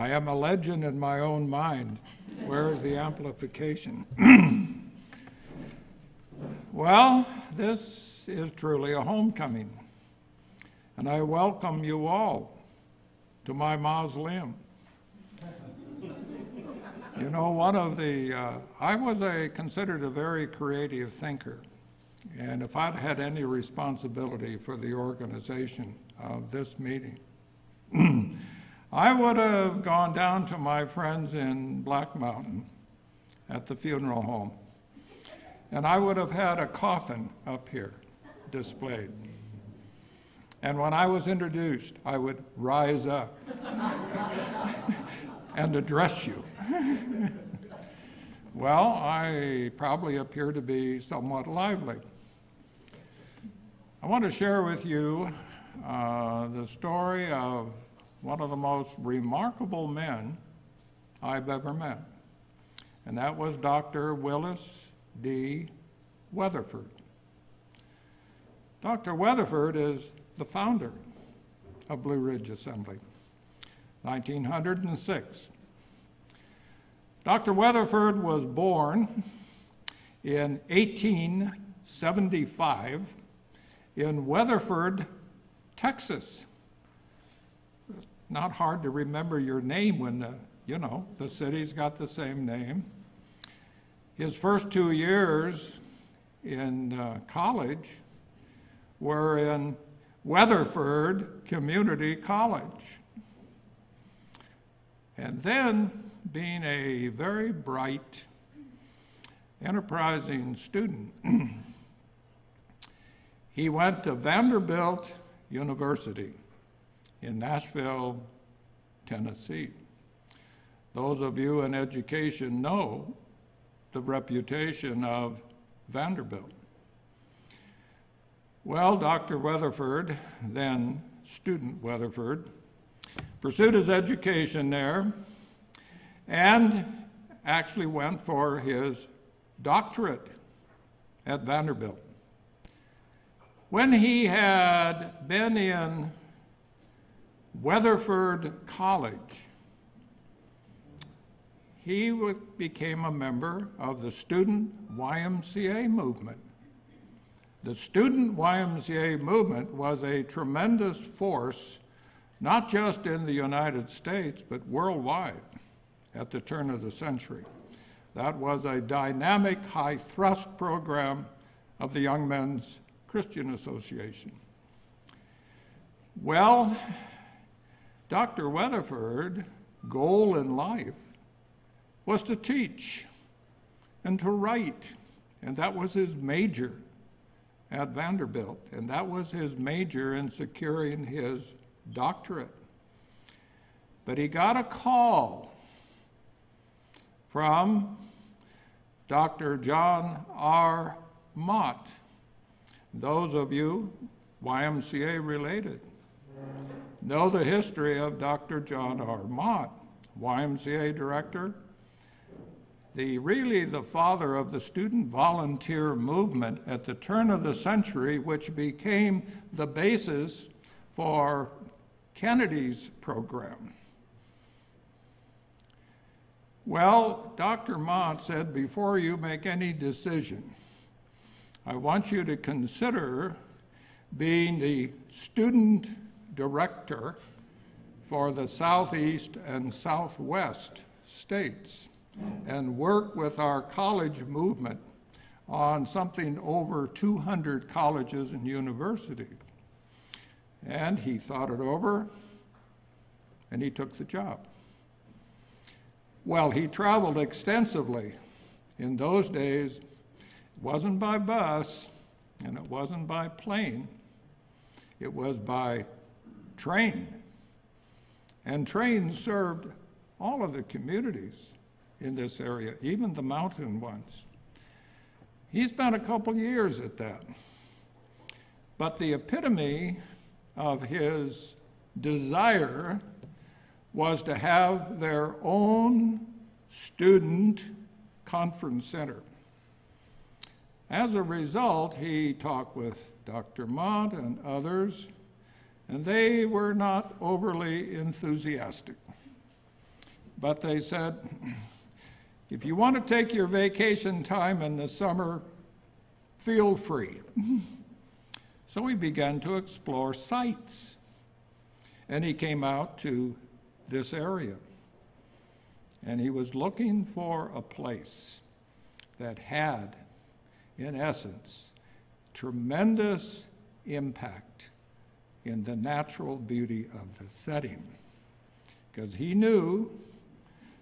I am a legend in my own mind. Where is the amplification? Well, this is truly a homecoming, and I welcome you all to my mausoleum. You know, I was considered a very creative thinker, and if I'd had any responsibility for the organization of this meeting, I would have gone down to my friends in Black Mountain at the funeral home, and I would have had a coffin up here displayed. And when I was introduced, I would rise up and address you. Well, I probably appear to be somewhat lively. I want to share with you the story of one of the most remarkable men I've ever met, and that was Dr. Willis D. Weatherford. Dr. Weatherford is the founder of Blue Ridge Assembly, 1906. Dr. Weatherford was born in 1875 in Weatherford, Texas. It's not hard to remember your name when the city's got the same name. His first 2 years in college were in Weatherford Community College. And then, being a very bright, enterprising student, he went to Vanderbilt University in Nashville, Tennessee. Those of you in education know the reputation of Vanderbilt. Well, Dr. Weatherford, then student Weatherford, pursued his education there and actually went for his doctorate at Vanderbilt. When he had been in Weatherford College, he became a member of the student YMCA movement. The student YMCA movement was a tremendous force, not just in the United States, but worldwide at the turn of the century. That was a dynamic, high-thrust program of the Young Men's Christian Association. Well, Dr. Weatherford's goal in life was to teach and to write, and that was his major at Vanderbilt, and that was his major in securing his doctorate. But he got a call from Dr. John R. Mott. Those of you YMCA related know the history of Dr. John R. Mott, YMCA director, really the father of the student volunteer movement at the turn of the century, which became the basis for Kennedy's program. Well, Dr. Mott said, before you make any decision, I want you to consider being the student director for the Southeast and Southwest states and work with our college movement on something over 200 colleges and universities. And he thought it over, and he took the job. Well, he traveled extensively. In those days, it wasn't by bus, and it wasn't by plane. It was by train. And trains served all of the communities in this area, even the mountain ones. He spent a couple years at that. But the epitome of his desire was to have their own student conference center. As a result, he talked with Dr. Mott and others, and they were not overly enthusiastic. But they said, if you want to take your vacation time in the summer, feel free. So we began to explore sites. And he came out to this area. And he was looking for a place that had, in essence, tremendous impact in the natural beauty of the setting. Because he knew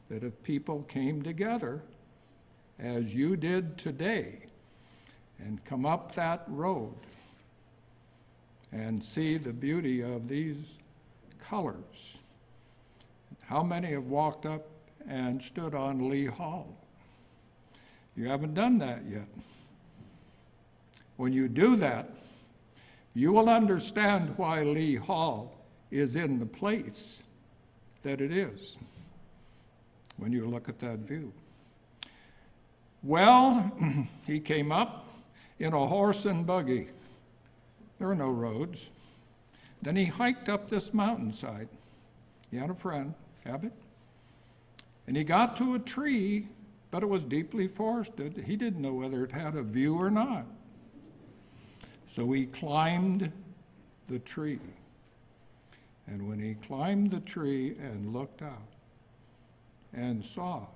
that if people came together, as you did today, and come up that road and see the beauty of these colors, how many have walked up and stood on Lee Hall? You haven't done that yet. When you do that, you will understand why Lee Hall is in the place that it is when you look at that view. Well, he came up in a horse and buggy. There are no roads. Then he hiked up this mountainside. He had a friend, Abbott, and he got to a tree, but it was deeply forested. He didn't know whether it had a view or not. So he climbed the tree. And when he climbed the tree and looked out and saw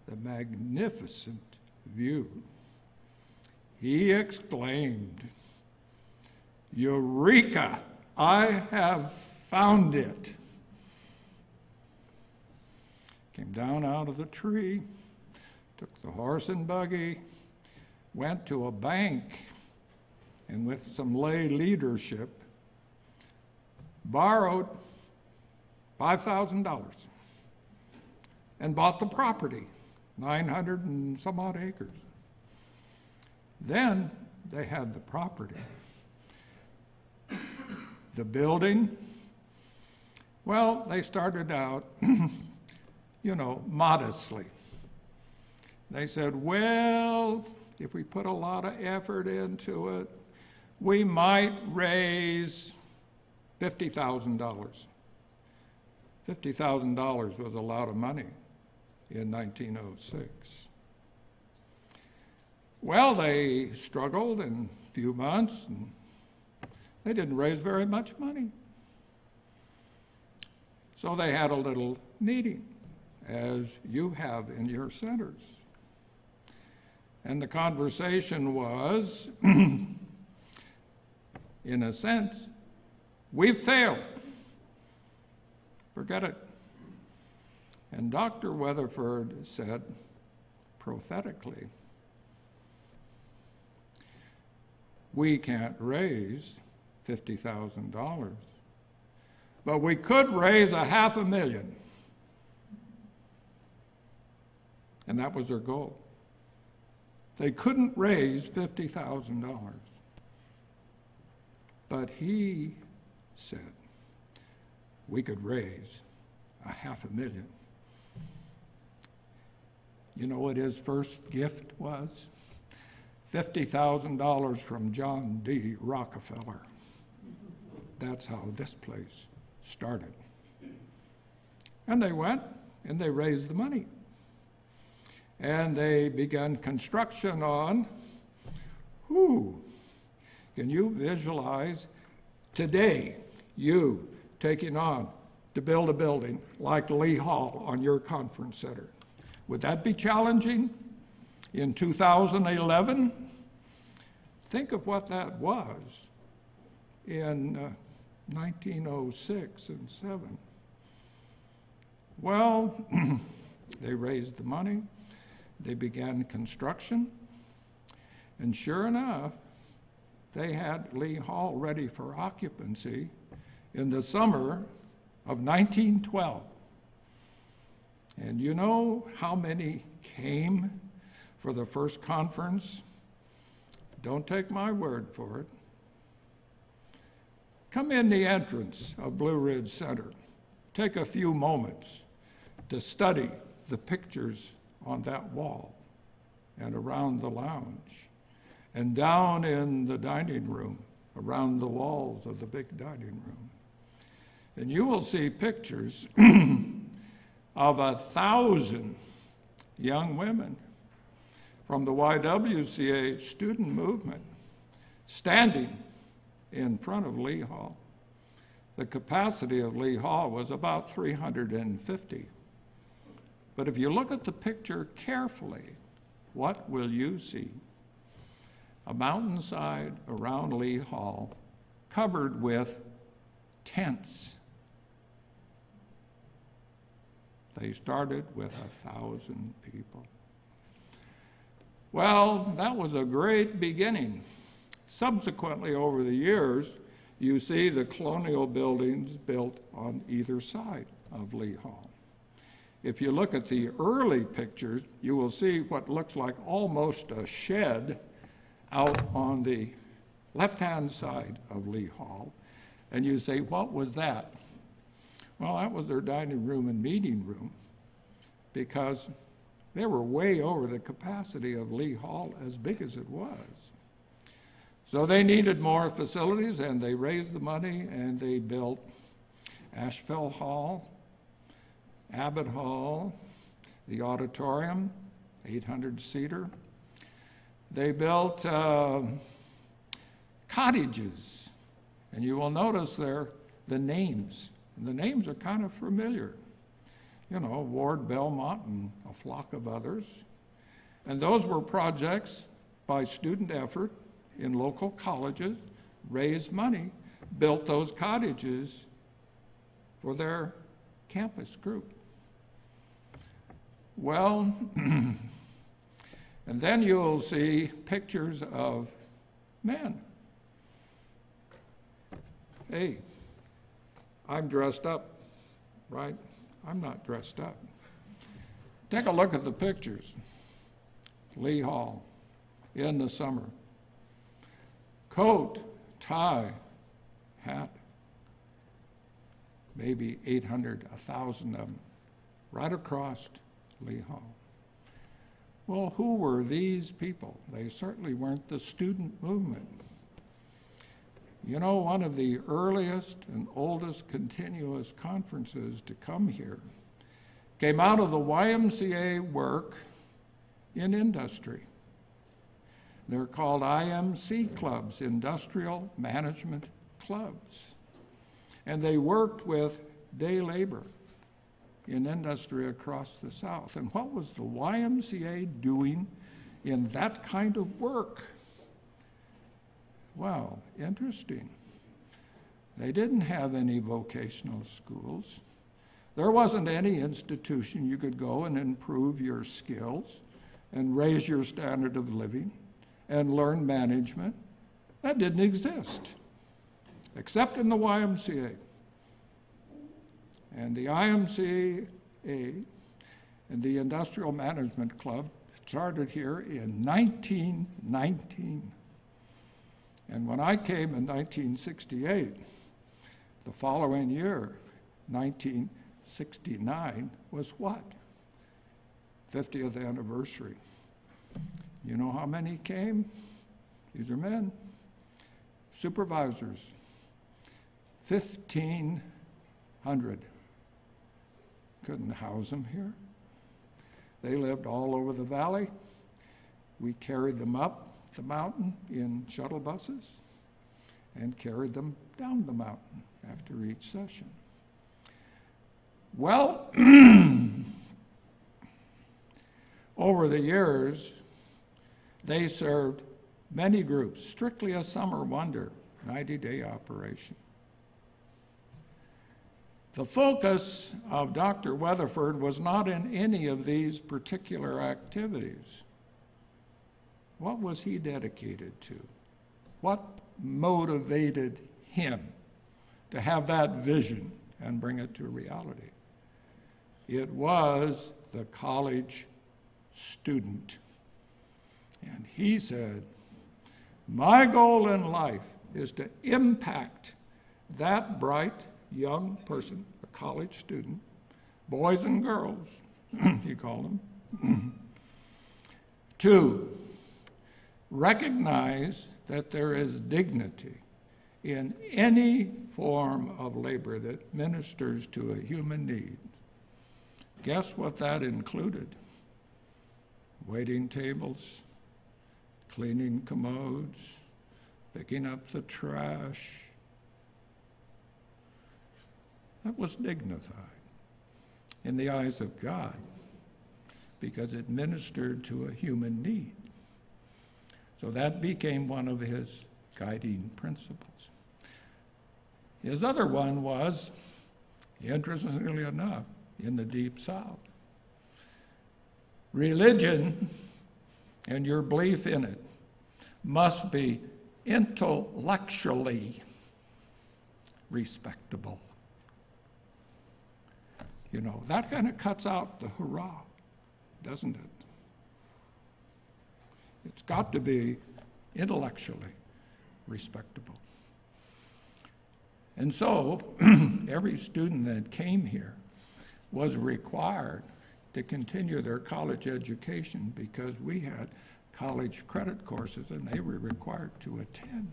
the magnificent view, he exclaimed, "Eureka! I have found it." Came down out of the tree, took the horse and buggy, went to a bank, and with some lay leadership, borrowed $5,000 and bought the property, 900 and some odd acres. Then they had the property. The building, well, they started out, modestly. They said, well, if we put a lot of effort into it, we might raise $50,000. $50,000 was a lot of money in 1906. Well, they struggled in a few months, and they didn't raise very much money. So they had a little meeting, as you have in your centers. And the conversation was, in a sense, we've failed. Forget it. And Dr. Weatherford said, prophetically, we can't raise $50,000, but we could raise $500,000. And that was their goal. They couldn't raise $50,000. But he said, we could raise $500,000. You know what his first gift was? $50,000 from John D. Rockefeller. That's how this place started. And they went and they raised the money. And they began construction on, can you visualize today you taking on to build a building like Lee Hall on your conference center? Would that be challenging in 2011? Think of what that was in 1906 and 7. Well, they raised the money. They began construction, and sure enough, they had Lee Hall ready for occupancy in the summer of 1912. And you know how many came for the first conference? Don't take my word for it. Come in the entrance of Blue Ridge Center. Take a few moments to study the pictures on that wall and around the lounge and down in the dining room, around the walls of the big dining room. And you will see pictures of 1,000 young women from the YWCA student movement standing in front of Lee Hall. The capacity of Lee Hall was about 350. But if you look at the picture carefully, what will you see? A mountainside around Lee Hall covered with tents. They started with 1,000 people. Well, that was a great beginning. Subsequently, over the years, you see the colonial buildings built on either side of Lee Hall. If you look at the early pictures, you will see what looks like almost a shed out on the left-hand side of Lee Hall. And you say, what was that? Well, that was their dining room and meeting room, because they were way over the capacity of Lee Hall, as big as it was. So they needed more facilities, and they raised the money, and they built Asheville Hall, Abbott Hall, the auditorium, 800-seater. They built cottages, and you will notice there the names. And the names are kind of familiar. You know, Ward Belmont and a flock of others. And those were projects by student effort in local colleges, raised money, built those cottages for their campus group. Well, and then you'll see pictures of men. Hey, I'm dressed up, right? I'm not dressed up. Take a look at the pictures. Lee Hall in the summer. Coat, tie, hat, maybe 800, 1,000 of them, right across Lee Hall. Well, who were these people? They certainly weren't the student movement. You know, one of the earliest and oldest continuous conferences to come here came out of the YMCA work in industry. They're called IMC clubs, Industrial Management Clubs. And they worked with day labor in industry across the South. And what was the YMCA doing in that kind of work? Well, interesting. They didn't have any vocational schools. There wasn't any institution you could go and improve your skills and raise your standard of living and learn management. That didn't exist, except in the YMCA. And the IMCA and the Industrial Management Club started here in 1919. And when I came in 1968, the following year, 1969, was what? 50th anniversary. You know how many came? These are men. Supervisors, 1,500. Couldn't house them here. They lived all over the valley. We carried them up the mountain in shuttle buses and carried them down the mountain after each session. Well, over the years, they served many groups, strictly a summer wonder, 90-day operation. The focus of Dr. Weatherford was not in any of these particular activities. What was he dedicated to? What motivated him to have that vision and bring it to reality? It was the college student. And he said, my goal in life is to impact that bright young person, a college student, boys and girls, he called them, to recognize that there is dignity in any form of labor that ministers to a human need, Guess what that included? Waiting tables, cleaning commodes, picking up the trash. That was dignified in the eyes of God because it ministered to a human need. So that became one of his guiding principles. His other one was, interestingly enough, in the Deep South. Religion and your belief in it must be intellectually respectable. You know, that kind of cuts out the hurrah, doesn't it? It's got to be intellectually respectable. And so every student that came here was required to continue their college education because we had college credit courses and they were required to attend.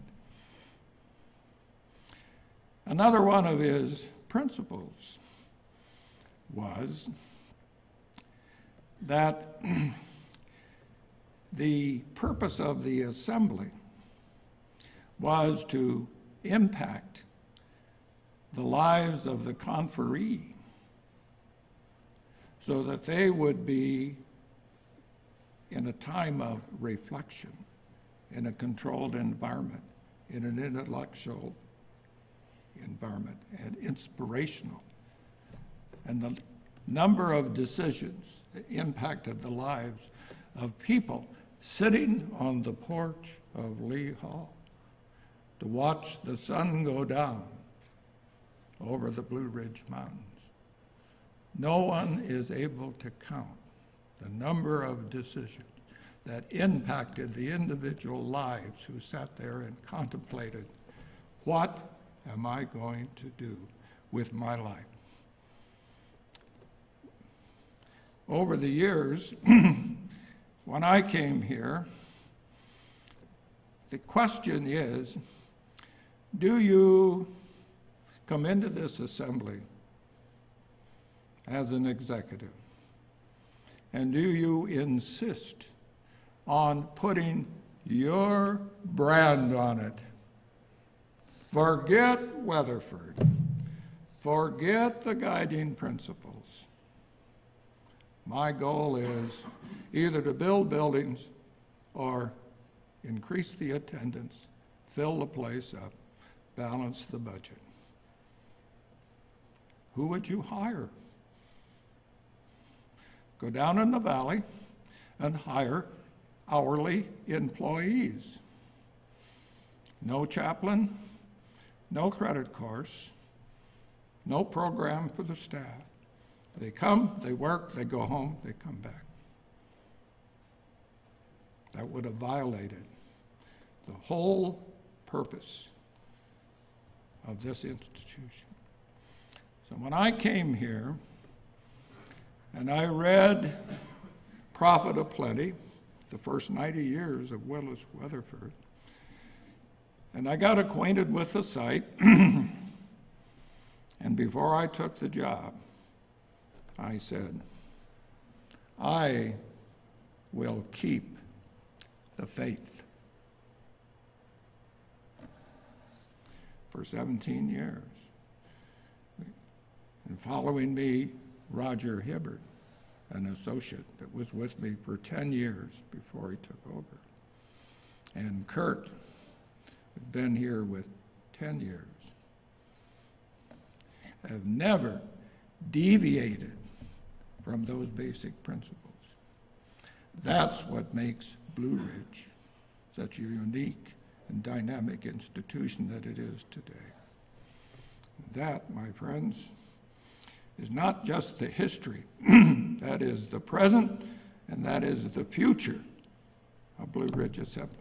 Another one of his principles was that the purpose of the assembly was to impact the lives of the conferee so that they would be in a time of reflection, in a controlled environment, in an intellectual environment, and inspirational. And the number of decisions that impacted the lives of people sitting on the porch of Lee Hall to watch the sun go down over the Blue Ridge Mountains. No one is able to count the number of decisions that impacted the individual lives who sat there and contemplated, what am I going to do with my life? Over the years, when I came here, the question is, do you come into this assembly as an executive? And do you insist on putting your brand on it? Forget Weatherford. Forget the guiding principles. My goal is either to build buildings or increase the attendance, fill the place up, balance the budget. Who would you hire? Go down in the valley and hire hourly employees. No chaplain, no credit course, no program for the staff. They come, they work, they go home, they come back. That would have violated the whole purpose of this institution. So when I came here and I read Prophet of Plenty, the first 90 years of Willis Weatherford, and I got acquainted with the site, and before I took the job, I said, I will keep the faith. For 17 years. And following me, Roger Hibbert, an associate that was with me for 10 years before he took over. And Kurt, who's been here with 10 years, have never deviated from those basic principles. That's what makes Blue Ridge such a unique and dynamic institution that it is today. That, my friends, is not just the history. That is the present, and that is the future of Blue Ridge Assembly.